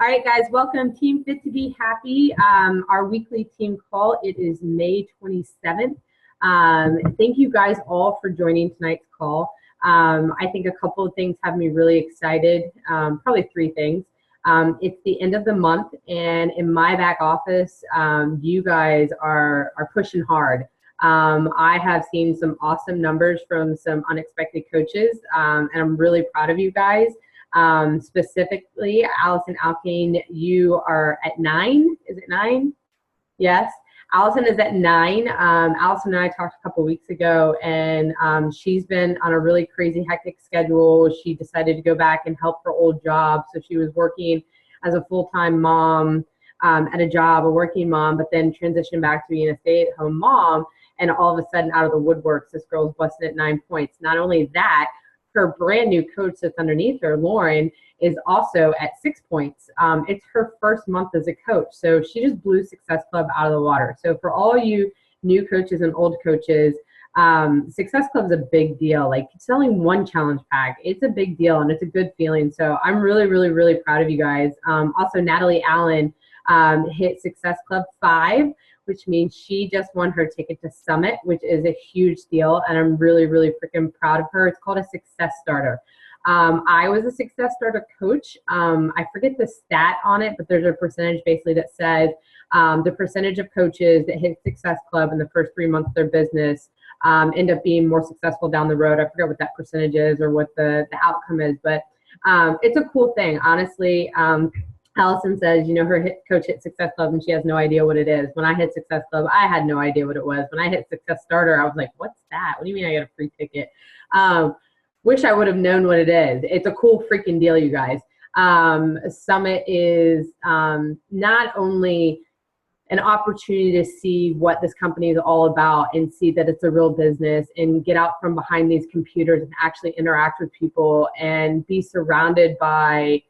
All right, guys, welcome Team Fit to Be Happy, our weekly team call. It is May 27th. Thank you guys all for joining tonight's call. I think a couple of things have me really excited, probably three things. It's the end of the month, and in my back office, you guys are pushing hard. I have seen some awesome numbers from some unexpected coaches, and I'm really proud of you guys. Specifically, Allison Alkane, you are at 9. Is it 9? Yes. Allison is at 9. Allison and I talked a couple weeks ago, and she's been on a really crazy, hectic schedule. She decided to go back and help her old job. So she was working as a full-time mom at a job, a working mom, but then transitioned back to being a stay-at-home mom. And all of a sudden, out of the woodworks, this girl's busting at 9 points. Not only that, her brand new coach that's underneath her, Lauren, is also at 6 points. It's her first month as a coach. So she just blew Success Club out of the water. So for all you new coaches and old coaches, Success Club is a big deal. Like selling one challenge pack, it's a big deal and it's a good feeling. So I'm really, really, really proud of you guys. Also, Natalie Allen hit Success Club 5, which means she just won her ticket to Summit, which is a huge deal, and I'm really, really freaking proud of her. It's called a Success Starter. I was a Success Starter coach. I forget the stat on it, but there's a percentage basically that says the percentage of coaches that hit Success Club in the first 3 months of their business end up being more successful down the road. I forget what that percentage is or what the outcome is, but it's a cool thing, honestly. Allison says, you know, her coach hit Success Club and she has no idea what it is. When I hit Success Club, I had no idea what it was. When I hit Success Starter, I was like, what's that? What do you mean I got a free ticket? Wish I would have known what it is. It's a cool freaking deal, you guys. Summit is not only an opportunity to see what this company is all about and see that it's a real business and get out from behind these computers and actually interact with people and be surrounded by,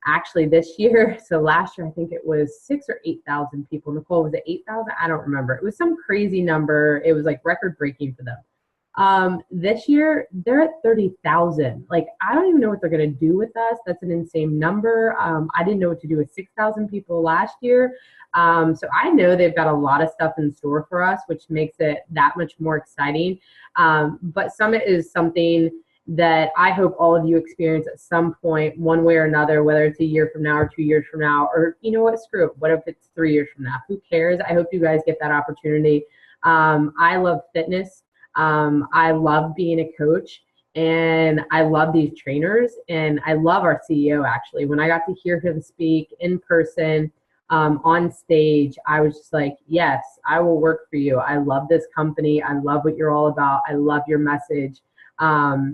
actually this year, so last year I think it was 6,000 or 8,000 people. Nicole, was it 8,000? I don't remember. It was some crazy number. It was like record breaking for them. This year they're at 30,000. Like, I don't even know what they're going to do with us. That's an insane number. I didn't know what to do with 6,000 people last year. So I know they've got a lot of stuff in store for us, which makes it that much more exciting. But Summit is something that I hope all of you experience at some point, one way or another, whether it's a year from now or 2 years from now, or you know what, screw it. What if it's 3 years from now? Who cares? I hope you guys get that opportunity. I love fitness. I love being a coach, and I love these trainers, and I love our CEO, actually. When I got to hear him speak in person, on stage, I was just like, yes, I will work for you. I love this company. I love what you're all about. I love your message.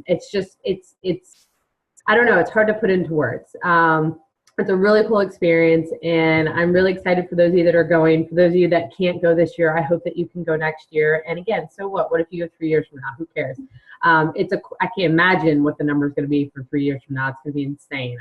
It's just, I don't know, it's hard to put into words. It's a really cool experience, and I'm really excited for those of you that are going. For those of you that can't go this year, I hope that you can go next year. And again, so what? What if you go 3 years from now? Who cares? I can't imagine what the number is going to be for 3 years from now. It's going to be insane.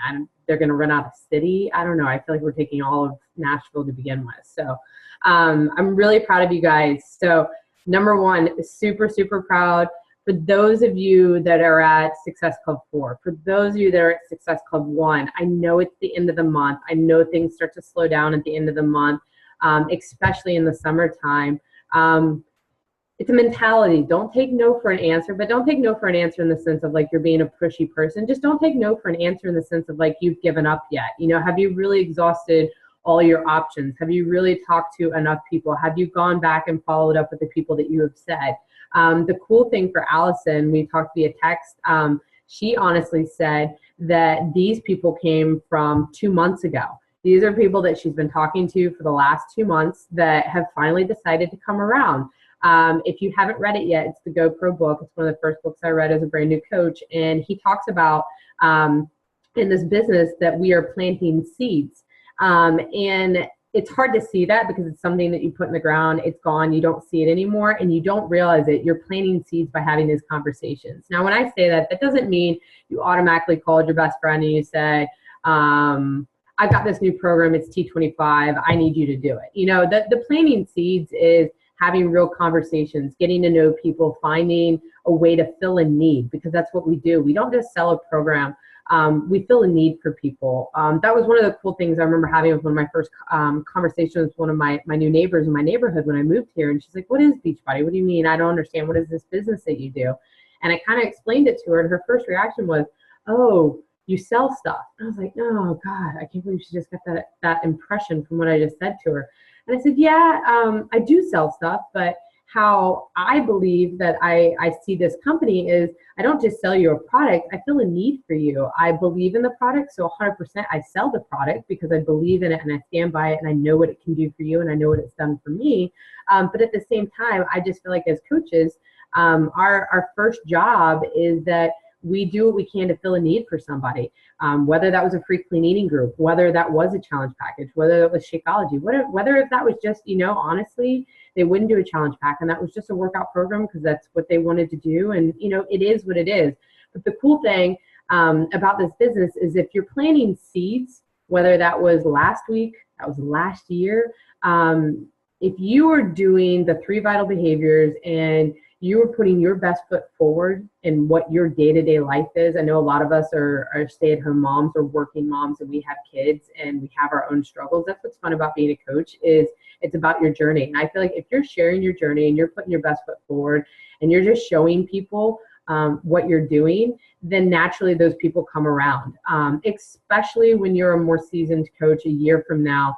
They're going to run out of city. I don't know. I feel like we're taking all of Nashville to begin with. So I'm really proud of you guys. So number one, super, super proud. For those of you that are at Success Club 4, for those of you that are at Success Club 1, I know it's the end of the month. I know things start to slow down at the end of the month, especially in the summertime. It's a mentality. Don't take no for an answer, but don't take no for an answer in the sense of like you're being a pushy person. Just don't take no for an answer in the sense of like you've given up yet. You know, have you really exhausted all your options? Have you really talked to enough people? Have you gone back and followed up with the people that you have said? The cool thing for Allison, we talked via text, she honestly said that these people came from 2 months ago. These are people that she's been talking to for the last 2 months that have finally decided to come around. If you haven't read it yet, it's the GoPro book. It's one of the first books I read as a brand new coach. And he talks about in this business that we are planting seeds. And it's hard to see that because it's something that you put in the ground, it's gone, you don't see it anymore, and you don't realize it. You're planting seeds by having these conversations. Now, when I say that, that doesn't mean you automatically called your best friend and you say, I've got this new program, it's T25, I need you to do it. You know, the planting seeds is having real conversations, getting to know people, finding a way to fill a need, because that's what we do. We don't just sell a program. we feel a need for people. That was one of the cool things I remember having with one of my first conversations with one of my new neighbors in my neighborhood when I moved here. And she's like, what is Beachbody? What do you mean? I don't understand. What is this business that you do? And I kind of explained it to her, and her first reaction was, oh, you sell stuff. And I was like, oh God, I can't believe she just got that impression from what I just said to her. And I said, yeah, I do sell stuff, but how I believe that I see this company is I don't just sell you a product, I feel a need for you. I believe in the product, so 100% I sell the product because I believe in it and I stand by it and I know what it can do for you and I know what it's done for me. But at the same time, I just feel like as coaches, our first job is that we do what we can to fill a need for somebody, whether that was a free clean eating group, whether that was a challenge package, whether it was Shakeology, whether if that was just, honestly, they wouldn't do a challenge pack and that was just a workout program because that's what they wanted to do. And, it is what it is. But the cool thing about this business is if you're planting seeds, whether that was last week, that was last year, if you are doing the 3 vital behaviors and you are putting your best foot forward in what your day-to-day life is. I know a lot of us are stay-at-home moms or working moms and we have kids and we have our own struggles. That's what's fun about being a coach is it's about your journey. And I feel like if you're sharing your journey and you're putting your best foot forward and you're just showing people what you're doing, then naturally those people come around, especially when you're a more seasoned coach a year from now.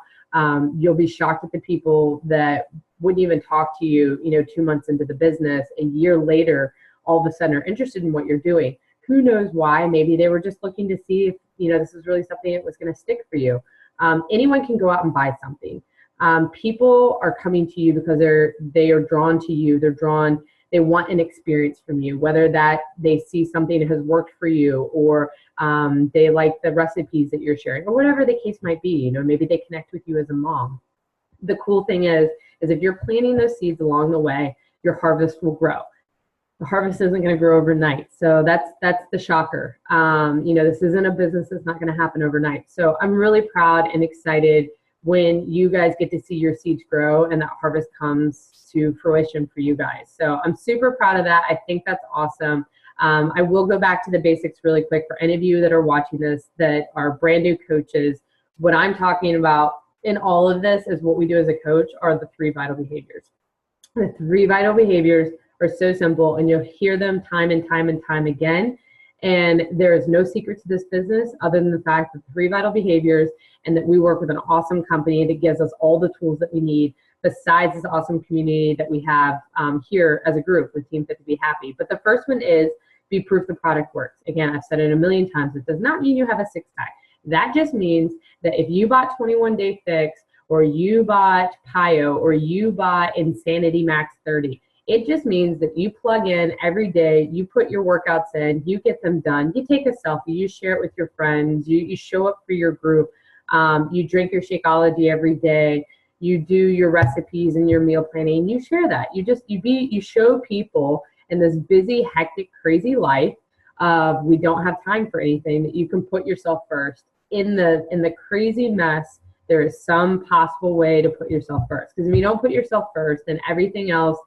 You'll be shocked at the people that wouldn't even talk to you, 2 months into the business. A year later, all of a sudden are interested in what you're doing. Who knows why? Maybe they were just looking to see if, this is really something that was going to stick for you. Anyone can go out and buy something. People are coming to you because they are drawn to you. They want an experience from you, whether that they see something that has worked for you or they like the recipes that you're sharing or whatever the case might be. Maybe they connect with you as a mom. The cool thing is if you're planting those seeds along the way, your harvest will grow. The harvest isn't going to grow overnight. So that's the shocker. This isn't a business that's not going to happen overnight. So I'm really proud and excited when you guys get to see your seeds grow and that harvest comes to fruition for you guys. So I'm super proud of that. I think that's awesome. I will go back to the basics really quick for any of you that are watching this that are brand new coaches. What I'm talking about in all of this is what we do as a coach are the 3 vital behaviors. The 3 vital behaviors are so simple and you'll hear them time and time and time again. And there is no secret to this business other than the fact that 3 vital behaviors and that we work with an awesome company that gives us all the tools that we need besides this awesome community that we have here as a group with Team Fit2bHappy. But the first one is be proof the product works. Again, I've said it a million times. It does not mean you have a 6-pack. That just means that if you bought 21 Day Fix or you bought PiYo or you bought Insanity Max 30, it just means that you plug in every day, you put your workouts in, you get them done, you take a selfie, you share it with your friends, you show up for your group, you drink your Shakeology every day, you do your recipes and your meal planning, you share that. You show people in this busy, hectic, crazy life we don't have time for anything, that you can put yourself first. In the crazy mess, there is some possible way to put yourself first. Because if you don't put yourself first, then everything else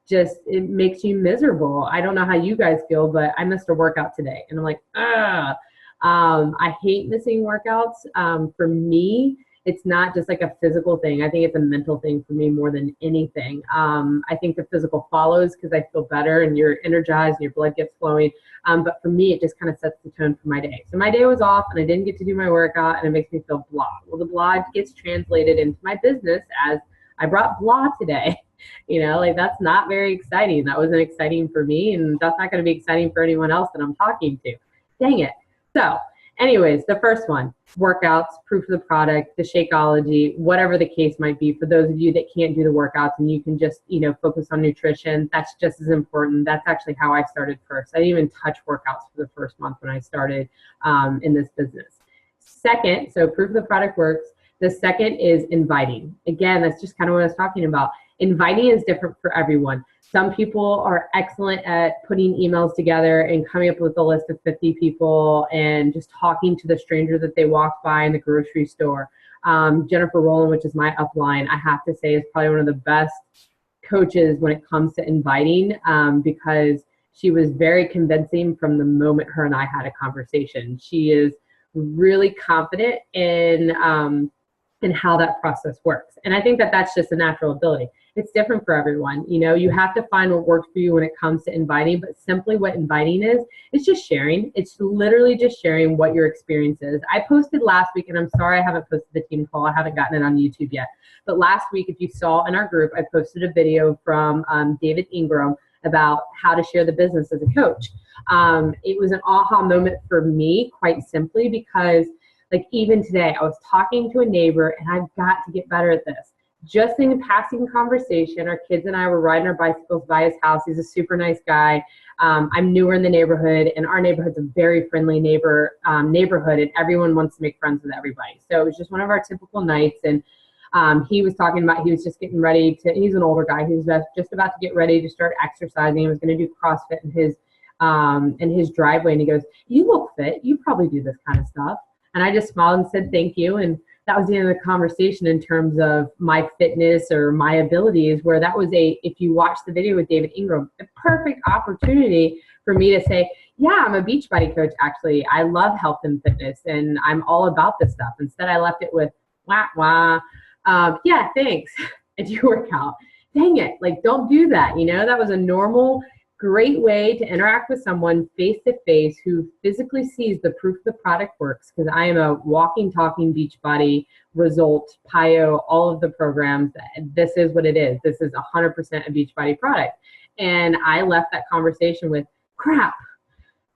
it makes you miserable. I don't know how you guys feel, but I missed a workout today. And I'm like, I hate missing workouts. For me, it's not just like a physical thing. I think it's a mental thing for me more than anything. I think the physical follows because I feel better and you're energized and your blood gets flowing. But for me, it just kind of sets the tone for my day. So my day was off and I didn't get to do my workout and it makes me feel blah. Well, the blah gets translated into my business as I brought blah today. That's not very exciting. That wasn't exciting for me and that's not going to be exciting for anyone else that I'm talking to. Dang it. So anyways, the first one, workouts, proof of the product, the Shakeology, whatever the case might be. For those of you that can't do the workouts and you can just, focus on nutrition, that's just as important. That's actually how I started first. I didn't even touch workouts for the first month when I started in this business. Second, so proof of the product works. The second is inviting. Again, that's just kind of what I was talking about. Inviting is different for everyone. Some people are excellent at putting emails together and coming up with a list of 50 people and just talking to the stranger that they walked by in the grocery store. Jennifer Rowland, which is my upline, I have to say is probably one of the best coaches when it comes to inviting because She was very convincing from the moment her and I had a conversation. She is really confident in how that process works. And I think that that's just a natural ability. It's different for everyone. You know, you have to find what works for you when it comes to inviting, but simply what inviting is, it's just sharing. It's literally just sharing what your experience is. I posted last week, and I'm sorry I haven't posted the team call. I haven't gotten it on YouTube yet. But last week, if you saw in our group, I posted a video from David Ingram about how to share the business as a coach. It was an aha moment for me, quite simply, because like even today, I was talking to a neighbor, and I've got to get better at this. Just in a passing conversation, our kids and I were riding our bicycles by his house. He's a super nice guy. I'm newer in the neighborhood, and our neighborhood's a very friendly neighborhood, and everyone wants to make friends with everybody. So it was just one of our typical nights, and he was talking about he was just getting ready to, he's an older guy, he was just about to get ready to start exercising. He was going to do CrossFit in his driveway, and he goes, "You look fit. You probably do this kind of stuff." And I just smiled and said, "Thank you." And that was the end of the conversation in terms of my fitness or my abilities, where that was if you watch the video with David Ingram, a perfect opportunity for me to say, yeah, I'm a Beachbody coach. Actually, I love health and fitness, and I'm all about this stuff. Instead, I left it with, wah, wah. Yeah, thanks. I do work out. Dang it. Like, don't do that. You know, that was a normal, great way to interact with someone face to face who physically sees the proof the product works, because I am a walking, talking Beachbody result, PIO, all of the programs. This is what it is. This is 100% a Beachbody product. And I left that conversation with, crap,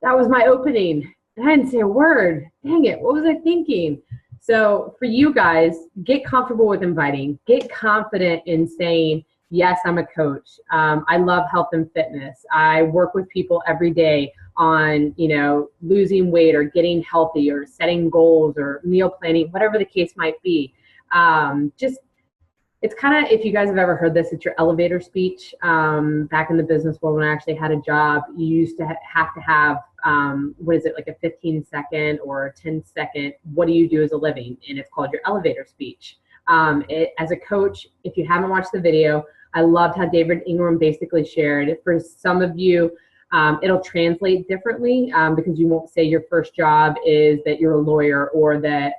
that was my opening. I didn't say a word. Dang it, what was I thinking? So for you guys, get comfortable with inviting. Get confident in saying, yes, I'm a coach. I love health and fitness. I work with people every day on, you know, losing weight or getting healthy or setting goals or meal planning, whatever the case might be. It's kind of, if you guys have ever heard this, it's your elevator speech. Back in the business world, when I actually had a job, you used to have to have, what is it, like a 15-second or a 10-second, what do you do as a living? And it's called your elevator speech. As a coach, if you haven't watched the video, I loved how David Ingram basically shared. For some of you, it'll translate differently because you won't say your first job is that you're a lawyer, or that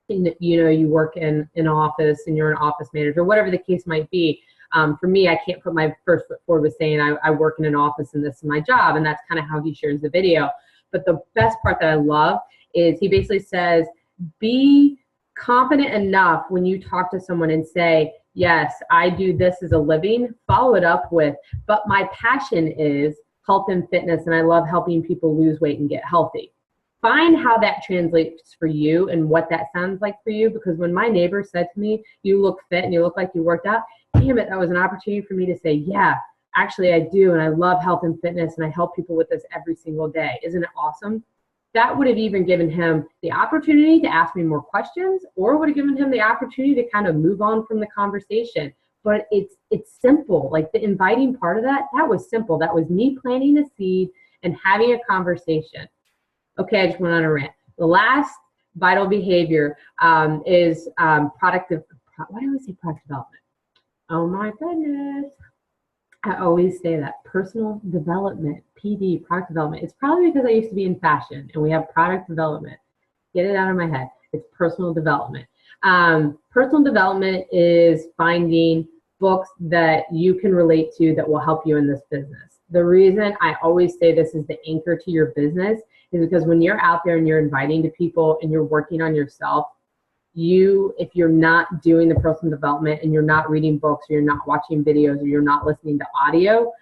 you know, you work in an office and you're an office manager, whatever the case might be. For me, I can't put my first foot forward with saying I work in an office and this is my job, and that's kind of how he shares the video. But the best part that I love is he basically says, be confident enough when you talk to someone and say, yes, I do this as a living, follow it up with, but my passion is health and fitness, and I love helping people lose weight and get healthy. Find how that translates for you and what that sounds like for you, because when my neighbor said to me, you look fit and you look like you worked out, damn it, that was an opportunity for me to say, yeah, actually I do, and I love health and fitness, and I help people with this every single day. Isn't it awesome? That would have even given him the opportunity to ask me more questions, or would have given him the opportunity to kind of move on from the conversation. But it's simple. Like the inviting part of that was simple. That was me planting a seed and having a conversation. Okay, I just went on a rant. The last vital behavior is why do I say product development? Oh my goodness. I always say that. Personal development, PD, product development. It's probably because I used to be in fashion and we have product development. Get it out of my head. It's personal development. Personal development is finding books that you can relate to that will help you in this business. The reason I always say this is the anchor to your business is because when you're out there and you're inviting to people and you're working on yourself, if you're not doing the personal development and you're not reading books, or you're not watching videos, or you're not listening to audio,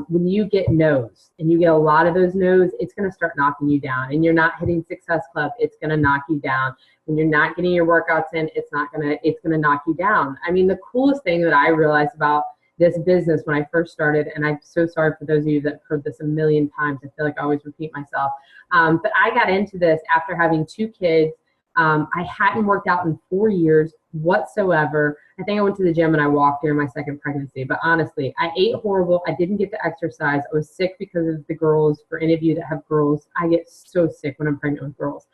when you get no's, and you get a lot of those no's, it's going to start knocking you down. And you're not hitting Success Club, it's going to knock you down. When you're not getting your workouts in, it's going to knock you down. I mean, the coolest thing that I realized about this business when I first started, and I'm so sorry for those of you that have heard this a million times, I feel like I always repeat myself, but I got into this after having 2 kids. I hadn't worked out in 4 years whatsoever. I think I went to the gym and I walked during my second pregnancy, but honestly, I ate horrible. I didn't get to exercise. I was sick because of the girls. For any of you that have girls, I get so sick when I'm pregnant with girls.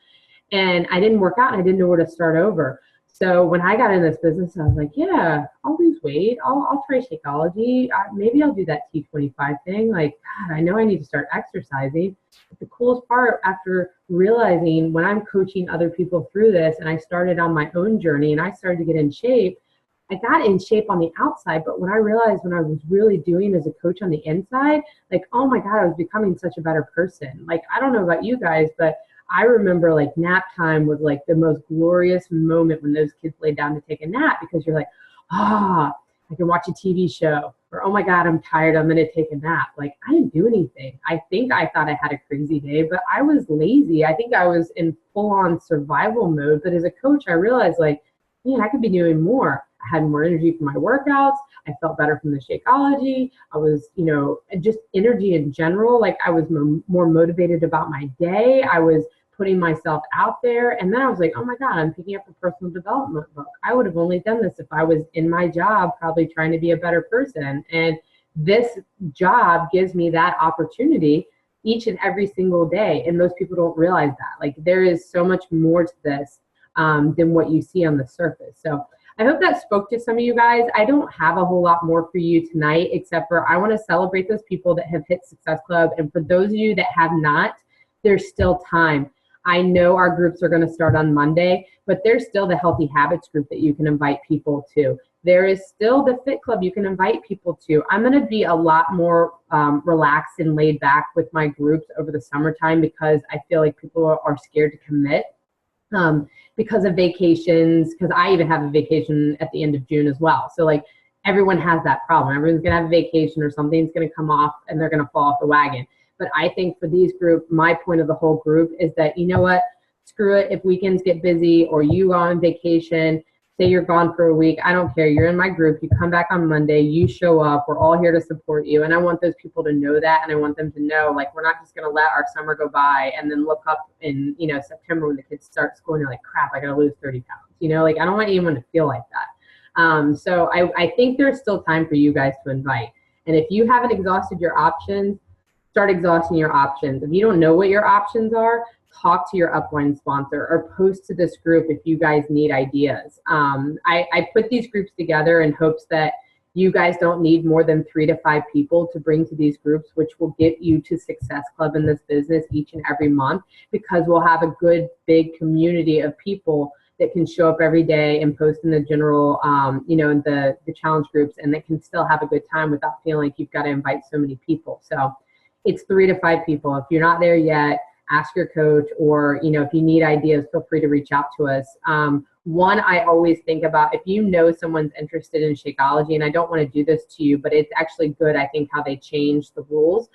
And I didn't work out, and I didn't know where to start over. So when I got in this business, I was like, yeah, I'll lose weight. I'll try Shakeology. Maybe I'll do that T25 thing. Like, God, I know I need to start exercising. But the coolest part after realizing when I'm coaching other people through this, and I started on my own journey and I started to get in shape, I got in shape on the outside, but when I realized when I was really doing as a coach on the inside, like, oh my God, I was becoming such a better person. Like, I don't know about you guys, but I remember like nap time was like the most glorious moment when those kids laid down to take a nap, because you're like, ah, I can watch a TV show, or oh my God, I'm tired, I'm gonna take a nap. Like, I didn't do anything. I think I thought I had a crazy day, but I was lazy. I think I was in full on survival mode. But as a coach, I realized like, man, I could be doing more. I had more energy for my workouts. I felt better from the Shakeology. I was, just energy in general. Like, I was more motivated about my day. I was putting myself out there. And then I was like, oh my God, I'm picking up a personal development book. I would have only done this if I was in my job, probably trying to be a better person. And this job gives me that opportunity each and every single day. And most people don't realize that. Like, there is so much more to this than what you see on the surface. So I hope that spoke to some of you guys. I don't have a whole lot more for you tonight, except for I want to celebrate those people that have hit Success Club. And for those of you that have not, there's still time. I know our groups are going to start on Monday, but there's still the Healthy Habits group that you can invite people to. There is still the Fit Club you can invite people to. I'm going to be a lot more relaxed and laid back with my groups over the summertime, because I feel like people are scared to commit because of vacations, because I even have a vacation at the end of June as well. So like, everyone has that problem. Everyone's going to have a vacation, or something's going to come off and they're going to fall off the wagon. But I think for these group, my point of the whole group is that, you know what, screw it. If weekends get busy or you go on vacation, say you're gone for a week, I don't care. You're in my group. You come back on Monday, you show up. We're all here to support you. And I want those people to know that. And I want them to know, like, we're not just going to let our summer go by and then look up in, September when the kids start school and you're like, crap, I got to lose 30 pounds. Like, I don't want anyone to feel like that. So I think there's still time for you guys to invite. And if you haven't exhausted your options, start exhausting your options. If you don't know what your options are, talk to your upline sponsor or post to this group if you guys need ideas. I put these groups together in hopes that you guys don't need more than 3 to 5 people to bring to these groups, which will get you to Success Club in this business each and every month, because we'll have a good big community of people that can show up every day and post in the general, in the challenge groups, and that can still have a good time without feeling like you've got to invite so many people. So it's 3 to 5 people. If you're not there yet, ask your coach, or, if you need ideas, feel free to reach out to us. One, I always think about, if you know someone's interested in Shakeology, and I don't want to do this to you, but it's actually good, I think, how they changed the rules.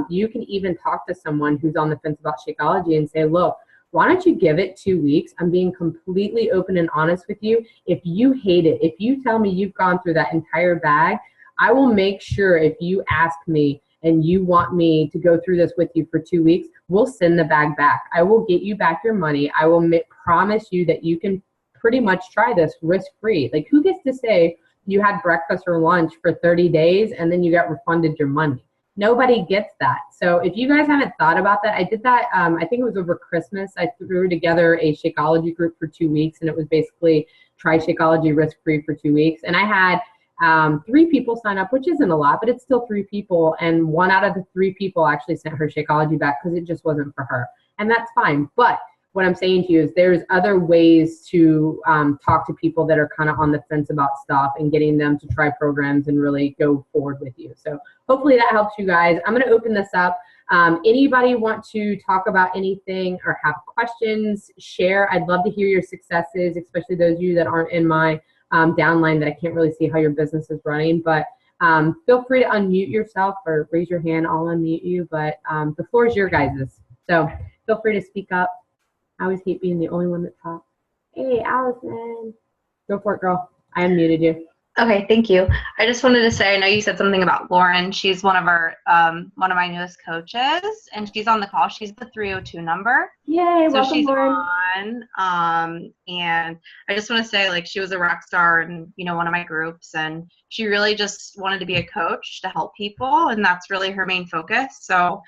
You can even talk to someone who's on the fence about Shakeology and say, look, why don't you give it 2 weeks? I'm being completely open and honest with you. If you hate it, if you tell me you've gone through that entire bag, I will make sure, if you ask me and you want me to go through this with you for 2 weeks, we'll send the bag back. I will get you back your money. I will promise you that you can pretty much try this risk-free. Like, who gets to say you had breakfast or lunch for 30 days and then you got refunded your money? Nobody gets that. So if you guys haven't thought about that, I did that, I think it was over Christmas. I threw together a Shakeology group for 2 weeks, and it was basically try Shakeology risk-free for 2 weeks. And I had 3 people sign up, which isn't a lot, but it's still 3 people. And 1 out of the 3 people actually sent her Shakeology back because it just wasn't for her. And that's fine. But what I'm saying to you is there's other ways to talk to people that are kind of on the fence about stuff and getting them to try programs and really go forward with you. So hopefully that helps you guys. I'm going to open this up. Anybody want to talk about anything or have questions, share? I'd love to hear your successes, especially those of you that aren't in my downline that I can't really see how your business is running. But feel free to unmute yourself or raise your hand. I'll unmute you. But the floor is your guys's. So feel free to speak up. I always hate being the only one that talks. Hey, Allison. Go for it, girl. I unmuted you. Okay, thank you. I just wanted to say, I know you said something about Lauren. She's one of my newest coaches, and she's on the call. She's the 302 number. Yay, So welcome, she's Lauren. on, and I just want to say, like, she was a rock star in, one of my groups, and she really just wanted to be a coach to help people, and that's really her main focus. So,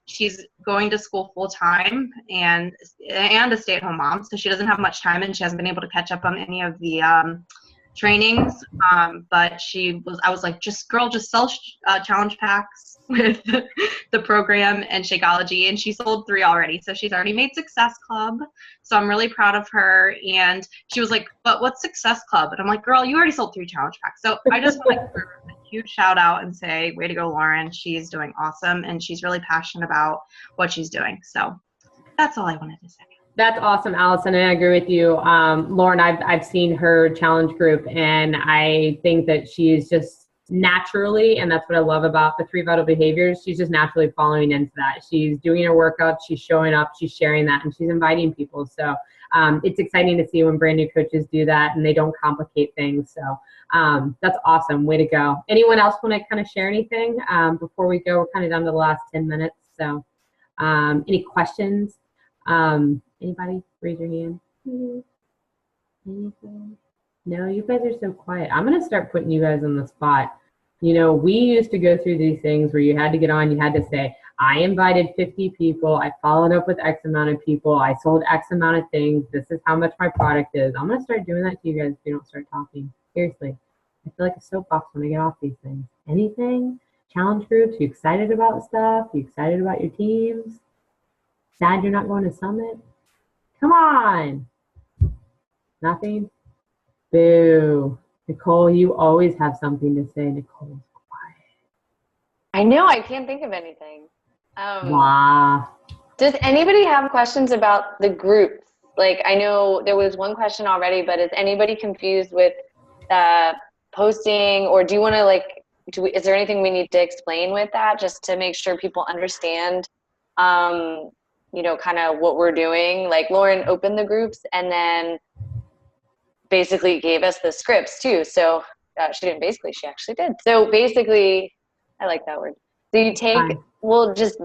she's going to school full time and a stay-at-home mom, so she doesn't have much time, and she hasn't been able to catch up on any of the trainings, but I was like, just sell challenge packs with the program and Shakeology, and she sold 3 already, so she's already made Success Club, so I'm really proud of her. And she was like, but what's Success Club? And I'm like, girl, you already sold 3 challenge packs. So I just want to give her a huge shout out and say, way to go, Lauren. She's doing awesome, and she's really passionate about what she's doing. So that's all I wanted to say. That's awesome, Allison, and I agree with you. Lauren, I've seen her challenge group, and I think that she is just naturally, and that's what I love about the 3 Vital Behaviors, she's just naturally following into that. She's doing her workouts, she's showing up, she's sharing that, and she's inviting people. So it's exciting to see when brand new coaches do that and they don't complicate things. So that's awesome. Way to go. Anyone else want to kind of share anything before we go? We're kind of down to the last 10 minutes. So any questions? Anybody? Raise your hand. Anything? No, you guys are so quiet. I'm going to start putting you guys on the spot. We used to go through these things where you had to get on, you had to say, I invited 50 people, I followed up with X amount of people, I sold X amount of things, this is how much my product is. I'm going to start doing that to you guys if you don't start talking. Seriously. I feel like a soapbox when I get off these things. Anything? Challenge groups? You excited about stuff? You excited about your teams? Sad you're not going to Summit? Come on. Nothing? Boo. Nicole, you always have something to say. Nicole's quiet. I know, I can't think of anything. Wow. Does anybody have questions about the groups? Like, I know there was one question already, but is anybody confused with posting, or do you want to is there anything we need to explain with that, just to make sure people understand kind of what we're doing? Like, Lauren opened the groups and then basically gave us the scripts too. So she actually did. So basically, I like that word. So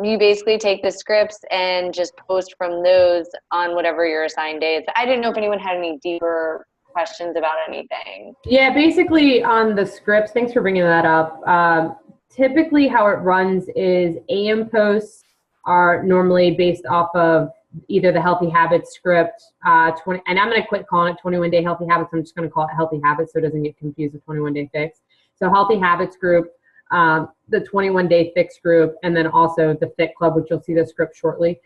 you basically take the scripts and just post from those on whatever your assigned days. I didn't know if anyone had any deeper questions about anything. Yeah, basically on the scripts, thanks for bringing that up. Typically how it runs is AM posts are normally based off of either the Healthy Habits script, and I'm going to quit calling it 21 Day Healthy Habits. I'm just going to call it Healthy Habits so it doesn't get confused with 21 Day Fix. So Healthy Habits group, the 21 Day Fix group, and then also the Fit Club, which you'll see the script shortly.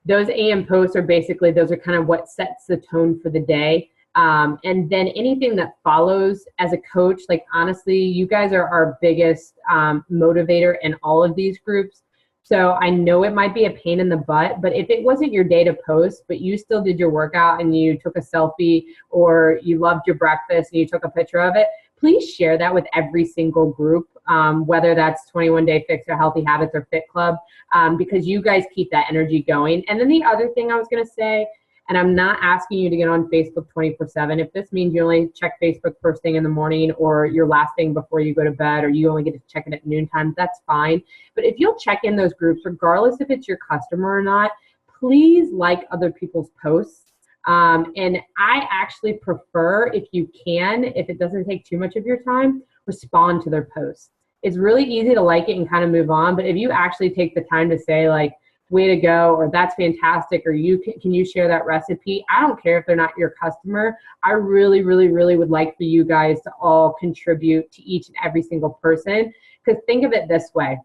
Those AM posts are basically, those are kind of what sets the tone for the day. And then anything that follows as a coach, like honestly, you guys are our biggest motivator in all of these groups. So I know it might be a pain in the butt, but if it wasn't your day to post, but you still did your workout and you took a selfie, or you loved your breakfast and you took a picture of it, please share that with every single group, whether that's 21 Day Fix or Healthy Habits or Fit Club, because you guys keep that energy going. And then the other thing I was going to say, and I'm not asking you to get on Facebook 24/7. If this means you only check Facebook first thing in the morning, or your last thing before you go to bed, or you only get to check it at noontime, that's fine. But if you'll check in those groups, regardless if it's your customer or not, please like other people's posts. And I actually prefer, if you can, if it doesn't take too much of your time, respond to their posts. It's really easy to like it and kind of move on. But if you actually take the time to say, like, way to go, or that's fantastic, or can you share that recipe? I don't care if they're not your customer. I really, really, really would like for you guys to all contribute to each and every single person. Because think of it this way.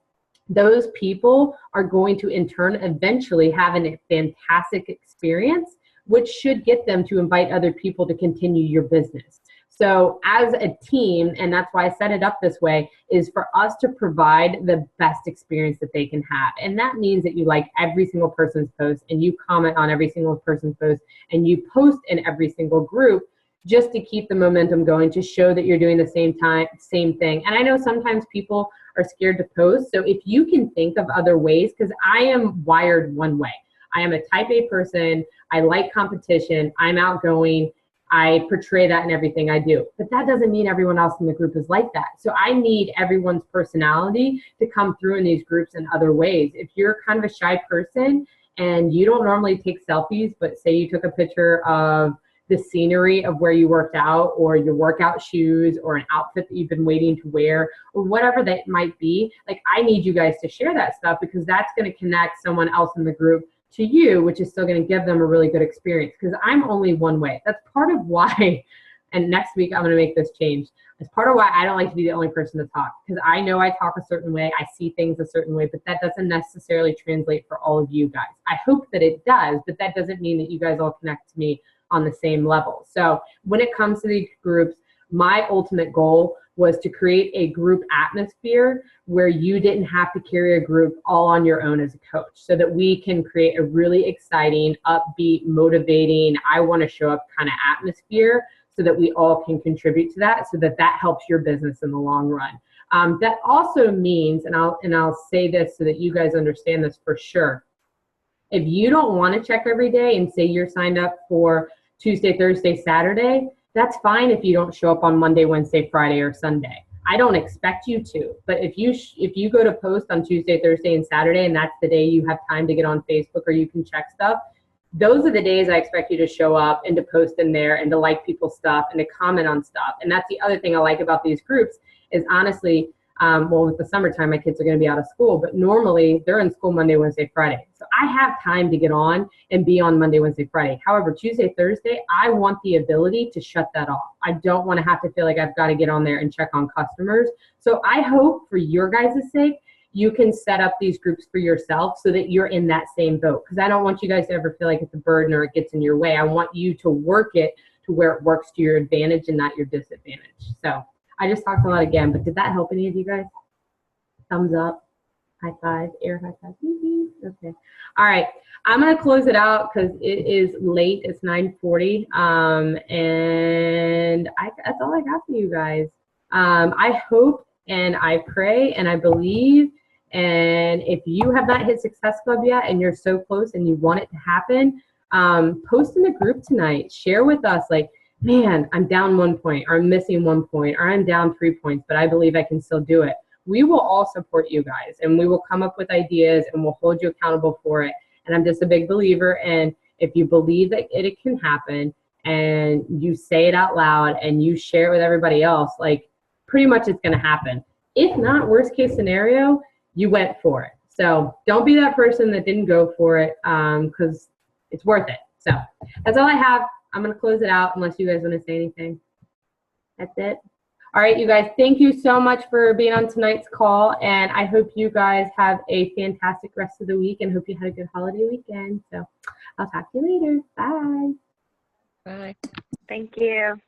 Those people are going to in turn eventually have a fantastic experience, which should get them to invite other people to continue your business. So as a team, and that's why I set it up this way, is for us to provide the best experience that they can have. And that means that you like every single person's post, and you comment on every single person's post, and you post in every single group, just to keep the momentum going, to show that you're doing the same thing. And I know sometimes people are scared to post. So if you can think of other ways, because I am wired one way. I am a type A person. I like competition. I'm outgoing. I portray that in everything I do. But that doesn't mean everyone else in the group is like that. So I need everyone's personality to come through in these groups in other ways. If you're kind of a shy person and you don't normally take selfies, but say you took a picture of the scenery of where you worked out, or your workout shoes, or an outfit that you've been waiting to wear, or whatever that might be, like, I need you guys to share that stuff, because that's going to connect someone else in the group to you, which is still going to give them a really good experience, because I'm only one way. That's part of why, and next week I'm going to make this change. It's part of why I don't like to be the only person to talk, because I know I talk a certain way, I see things a certain way, but that doesn't necessarily translate for all of you guys. I hope that it does, but that doesn't mean that you guys all connect to me on the same level. So when it comes to these groups, my ultimate goal was to create a group atmosphere where you didn't have to carry a group all on your own as a coach, so that we can create a really exciting, upbeat, motivating, I want to show up kind of atmosphere, so that we all can contribute to that, so that that helps your business in the long run. That also means, and I'll say this so that you guys understand this for sure, if you don't want to check every day and say you're signed up for Tuesday, Thursday, Saturday, that's fine if you don't show up on Monday, Wednesday, Friday, or Sunday. I don't expect you to, but if you go to post on Tuesday, Thursday, and Saturday, and that's the day you have time to get on Facebook or you can check stuff, those are the days I expect you to show up and to post in there and to like people's stuff and to comment on stuff. And that's the other thing I like about these groups is, honestly, well, with the summertime, my kids are going to be out of school, but normally they're in school Monday, Wednesday, Friday. So I have time to get on and be on Monday, Wednesday, Friday. However, Tuesday, Thursday, I want the ability to shut that off. I don't want to have to feel like I've got to get on there and check on customers. So I hope, for your guys' sake, you can set up these groups for yourself so that you're in that same boat. Because I don't want you guys to ever feel like it's a burden or it gets in your way. I want you to work it to where it works to your advantage and not your disadvantage. So I just talked a lot again, but did that help any of you guys? Thumbs up, high five, air high five. Okay. All right. I'm going to close it out because it is late. It's 9:40. And that's all I got for you guys. I hope and I pray and I believe. And if you have not hit Success Club yet and you're so close and you want it to happen, post in the group tonight. Share with us, like, man, I'm down 1 point, or I'm missing 1 point, or I'm down 3 points, but I believe I can still do it. We will all support you guys, and we will come up with ideas, and we'll hold you accountable for it. And I'm just a big believer, and if you believe that it can happen, and you say it out loud, and you share it with everybody else, like, pretty much it's going to happen. If not, worst case scenario, you went for it. So don't be that person that didn't go for it, because it's worth it. So that's all I have. I'm going to close it out unless you guys want to say anything. That's it. All right, you guys, thank you so much for being on tonight's call, and I hope you guys have a fantastic rest of the week and hope you had a good holiday weekend. So I'll talk to you later. Bye. Bye. Thank you.